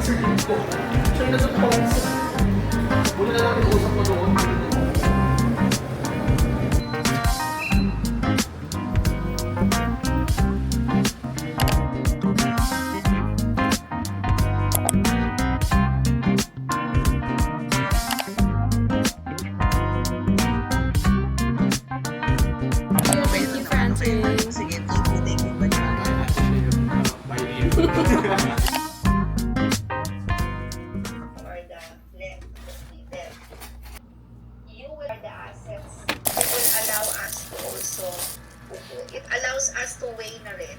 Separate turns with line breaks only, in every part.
Sure na sa points. Muna na natin usap mo doon.
It allows us to weigh na rin.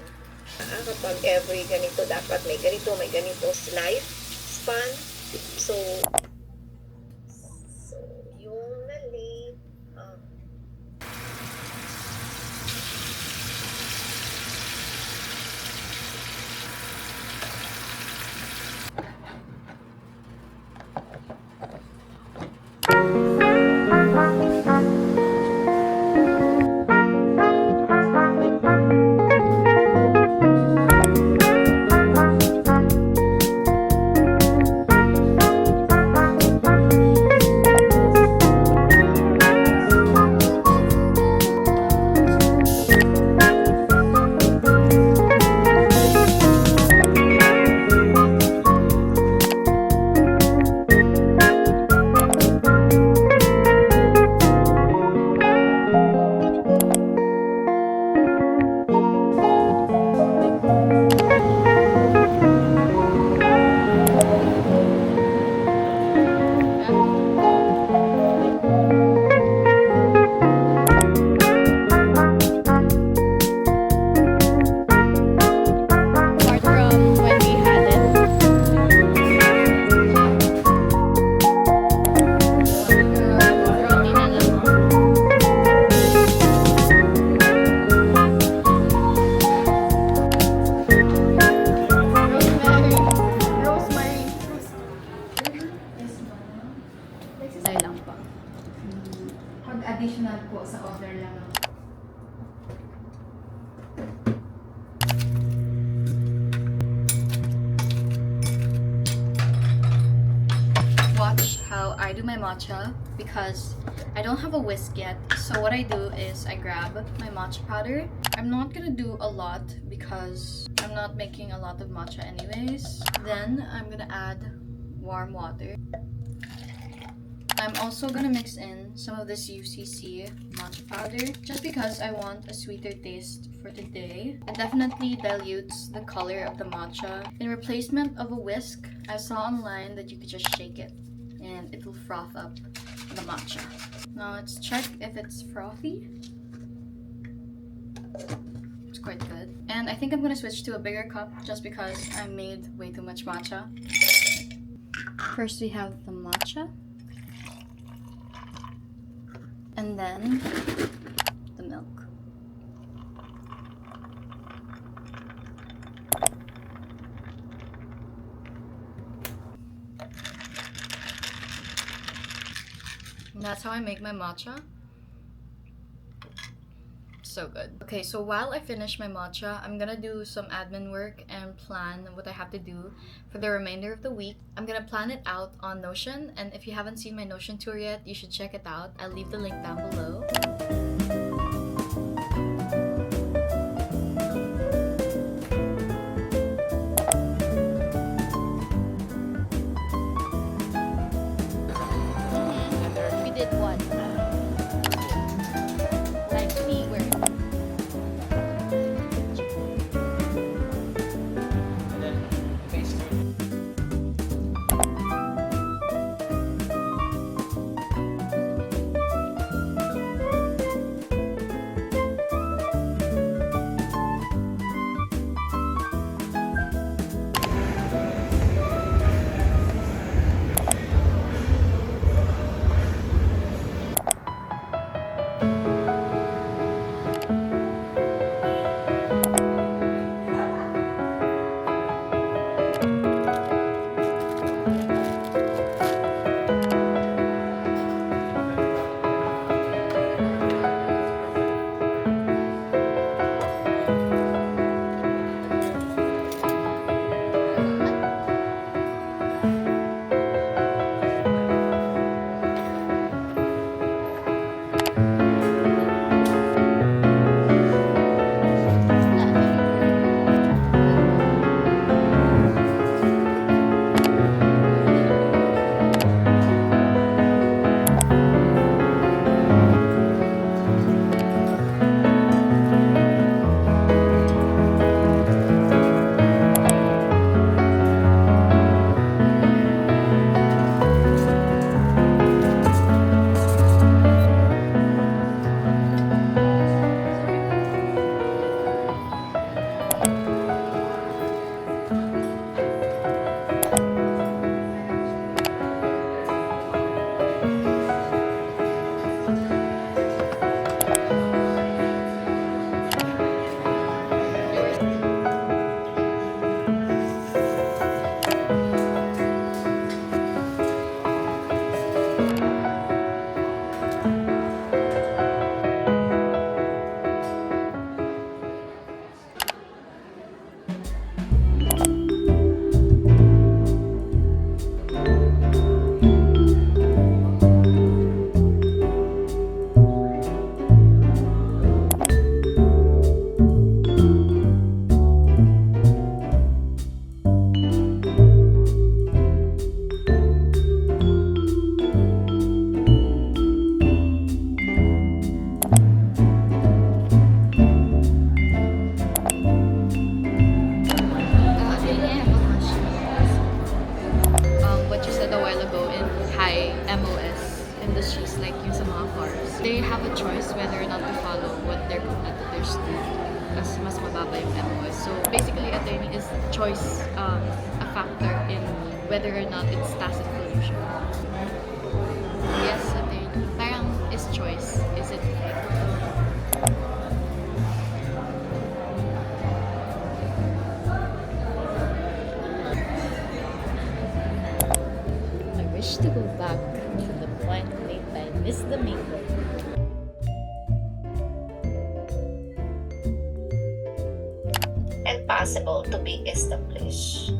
Kapag every ganito, dapat may ganito life span. So yung nali,
lang pa. Pag additional po sa order lang. Watch how I do my matcha because I don't have a whisk yet. So what I do is I grab my matcha powder. I'm not gonna do a lot because I'm not making a lot of matcha anyways. Then I'm gonna add warm water. I'm also gonna mix in some of this UCC matcha powder just because I want a sweeter taste for today. It definitely dilutes the color of the matcha. In replacement of a whisk, I saw online that you could just shake it and it will froth up the matcha. Now let's check if it's frothy. It's quite good. And I think I'm gonna switch to a bigger cup just because I made way too much matcha. First we have the matcha. And then the milk. And that's how I make my matcha. So good. Okay, so while I finish my matcha, I'm gonna do some admin work and plan what I have to do for the remainder of the week. I'm gonna plan it out on Notion, and if you haven't seen my Notion tour yet, you should check it out. I'll leave the link down below. We did what? Like we were. MOS industries like yung sa mga cars. They have a choice whether or not to follow what their competitors do kasi mas mababa yung MOS. So basically, attorney is choice a factor in whether or not it's tacit collusion. Yes, attorney. Parang is choice. Is it I wish to go back to the point made by Miss Domingo.
And possible to be established.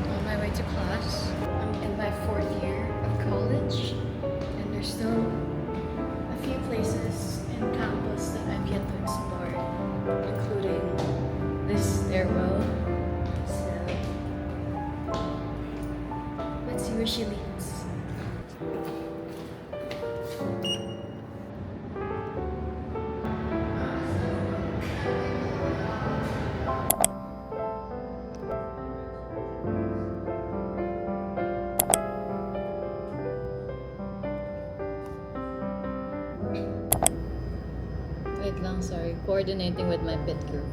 On my way to class. I'm in my 4th year of college, and there's still a few places in campus that I've yet to explore, including this stairwell. So let's see where she leads. Wait lang, sorry. Coordinating with my pit crew.